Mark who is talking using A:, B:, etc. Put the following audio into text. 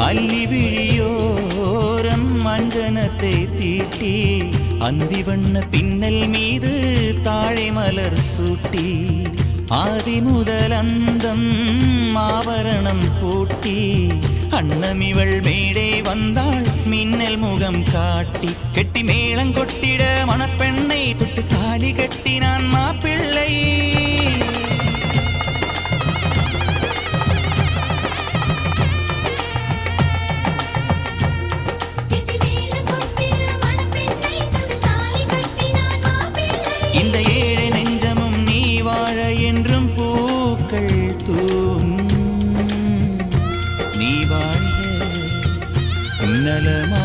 A: அல்லி விழியோரம் மஞ்சனத்தை தீட்டி அந்தி வண்ண பின்னல் மீது தாழை மலர் சூட்டி ஆதி முதல் அந்தம் ஆபரணம் பூட்டி அன்னமிவள் மேடை வந்தாள் மின்னல் முகம் காட்டி கெட்டி மேளம் கொட்டிட மணப்பெண்ணை தொட்டு தாலி கட்டினான் மாப்பிள்ளை. இந்த ஏழை நெஞ்சமும் நீ வாழ என்றும் பூக்கள் தூவும் நீ வாழ நலமா